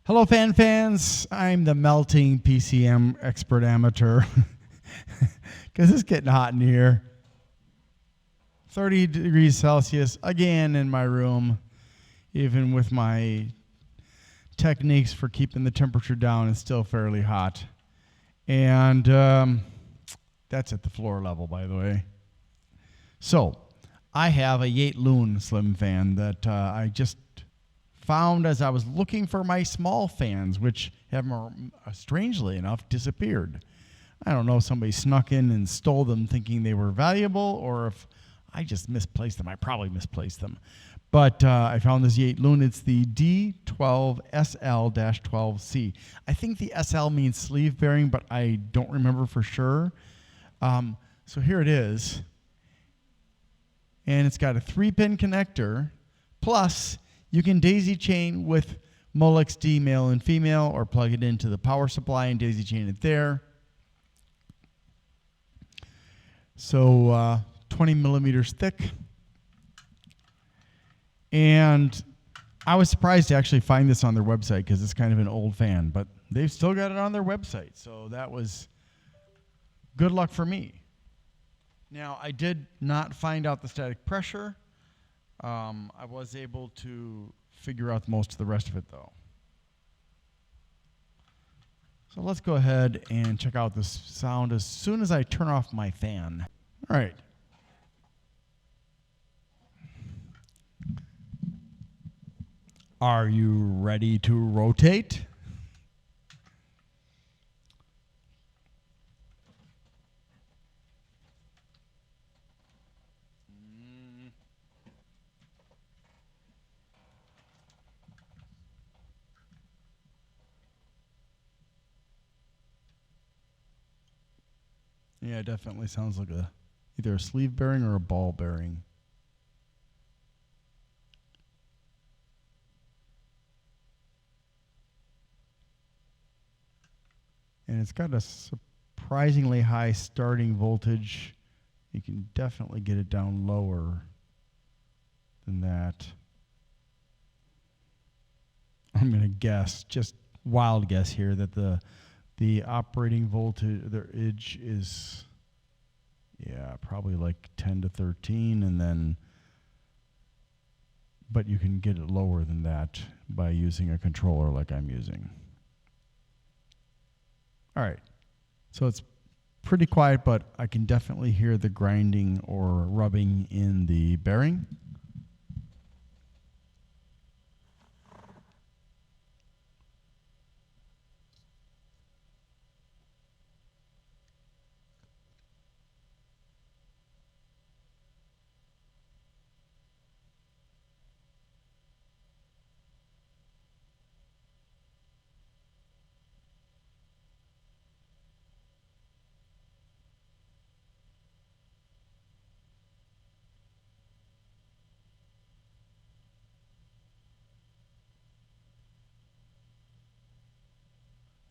Hello, fans. I'm the melting PCM expert amateur because it's getting hot in here. 30 degrees Celsius again in my room, even with my techniques for keeping the temperature down. It's still fairly hot. And that's at the floor level, by the way. So I have a Yate Loon slim fan that I just found as I was looking for my small fans, which have, strangely enough, disappeared. I don't know if somebody snuck in and stole them thinking they were valuable, or if I just misplaced them. I probably misplaced them. But I found this Yate Loon. It's the D12SL-12C. I think the SL means sleeve bearing, but I don't remember for sure. So here it is. And it's got a 3-pin connector, plus you can daisy chain with Molex D male and female, or plug it into the power supply and daisy chain it there. So 20 millimeters thick. And I was surprised to actually find this on their website because it's kind of an old fan, but they've still got it on their website. So that was good luck for me. Now, I did not find out the static pressure. I was able to figure out most of the rest of it, though. So let's go ahead and check out this sound as soon as I turn off my fan. All right. Are you ready to rotate? Yeah, it definitely sounds like either a sleeve bearing or a ball bearing. And it's got a surprisingly high starting voltage. You can definitely get it down lower than that. I'm going to guess, just wild guess here, that the operating voltage is, yeah, probably like 10 to 13, and then, but you can get it lower than that by using a controller like I'm using. All right, so it's pretty quiet, but I can definitely hear the grinding or rubbing in the bearing.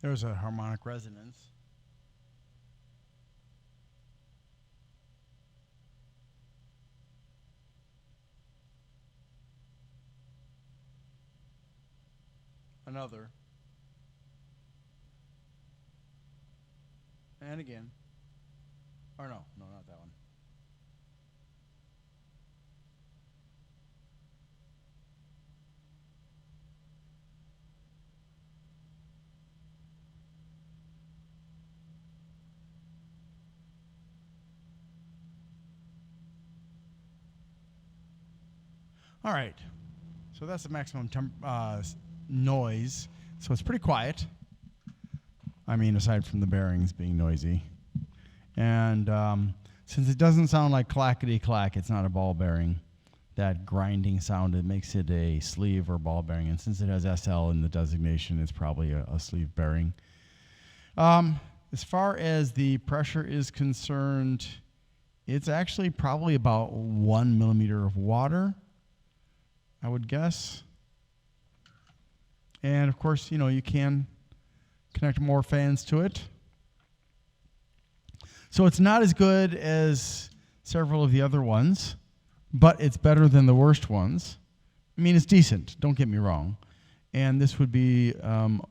There's a harmonic resonance. Another. And again. Or no, not that one. All right, so that's the maximum noise. So it's pretty quiet. I mean, aside from the bearings being noisy. And since it doesn't sound like clackety-clack, it's not a ball bearing. That grinding sound, it makes it a sleeve or ball bearing. And since it has SL in the designation, it's probably a sleeve bearing. As far as the pressure is concerned, it's actually probably about 1 millimeter of water, I would guess. And of course, you know, you can connect more fans to it. So it's not as good as several of the other ones, but it's better than the worst ones. I mean, it's decent, don't get me wrong. and this would be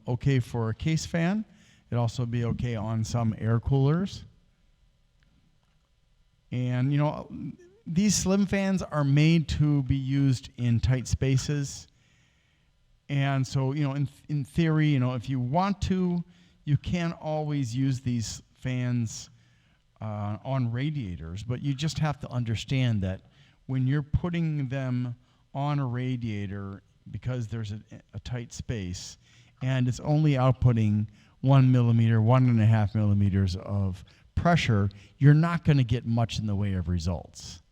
okay for a case fan. It'd also be okay on some air coolers. And, you know, these slim fans are made to be used in tight spaces. And so, you know, in theory, you know, if you want to, you can always use these fans on radiators, but you just have to understand that when you're putting them on a radiator, because there's a tight space, and it's only outputting 1 millimeter, 1.5 millimeters of pressure, you're not going to get much in the way of results.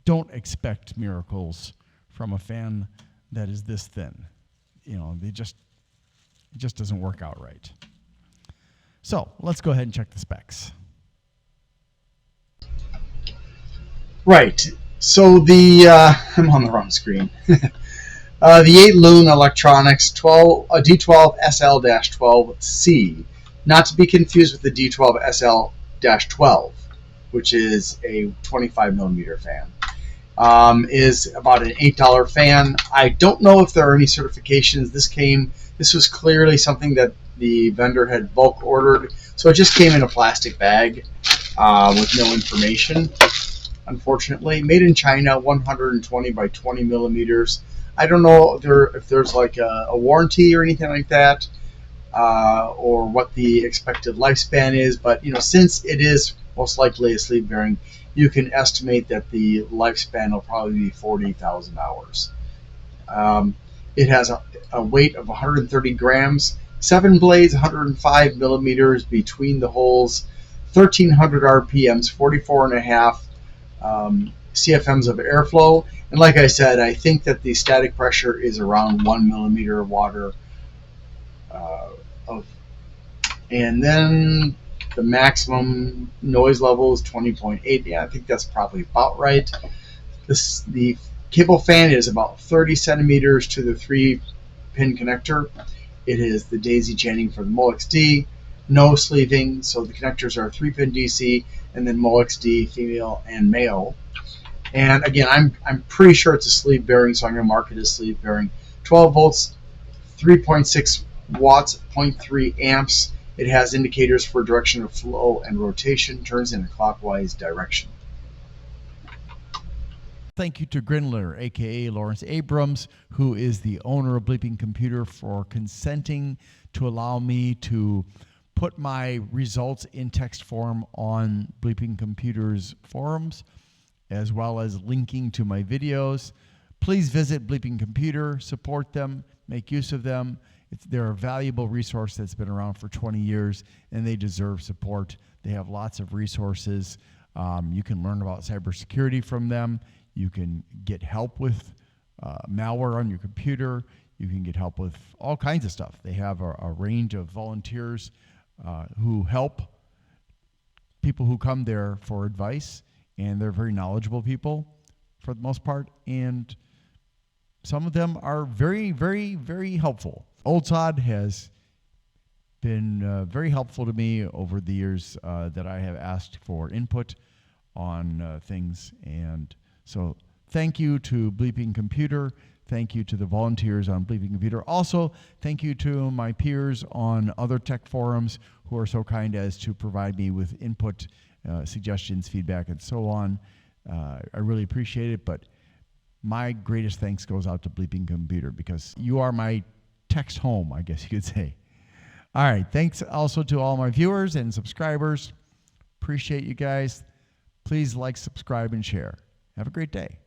Don't expect miracles from a fan that is this thin. You know, it just doesn't work out right. So let's go ahead and check the specs. Right. So I'm on the wrong screen. The 8-Lune Electronics D12 SL-12C, not to be confused with the D12 SL-12, which is a 25 millimeter fan, is about an $8 fan. I don't know if there are any certifications. This was clearly something that the vendor had bulk ordered, so it just came in a plastic bag with no information. Unfortunately, made in China, 120 by 20 millimeters. I don't know if there's like a warranty or anything like that, or what the expected lifespan is. But you know, since it is most likely a sleeve bearing, you can estimate that the lifespan will probably be 40,000 hours. It has a weight of 130 grams, 7 blades, 105 millimeters between the holes, 1,300 RPMs, 44.5 CFMs of airflow. And like I said, I think that the static pressure is around 1 millimeter of water. And then the maximum noise level is 20.8. Yeah, I think that's probably about right. The cable fan is about 30 centimeters to the 3-pin connector. It is the daisy chaining for the MOLXD. No sleeving, so the connectors are 3-pin DC and then MOLXD, female and male. And again, I'm pretty sure it's a sleeve bearing, so I'm going to mark it as sleeve bearing. 12 volts, 3.6 watts, 0.3 amps. It has indicators for direction of flow and rotation, turns in a clockwise direction. Thank you to Grindler, aka Lawrence Abrams, who is the owner of Bleeping Computer, for consenting to allow me to put my results in text form on Bleeping Computer's forums, as well as linking to my videos. Please visit Bleeping Computer, support them, make use of them. They're a valuable resource that's been around for 20 years, and they deserve support. They have lots of resources. You can learn about cybersecurity from them. You can get help with malware on your computer. You can get help with all kinds of stuff. They have a range of volunteers who help people who come there for advice, and they're very knowledgeable people for the most part, and some of them are very, very, very helpful. OldSod has been very helpful to me over the years that I have asked for input on things, and so thank you to Bleeping Computer. Thank you to the volunteers on Bleeping Computer. Also, thank you to my peers on other tech forums who are so kind as to provide me with input, suggestions, feedback, and so on. I really appreciate it, but my greatest thanks goes out to Bleeping Computer because you are my text home, I guess you could say. All right, thanks also to all my viewers and subscribers. Appreciate you guys. Please like, subscribe, and share. Have a great day.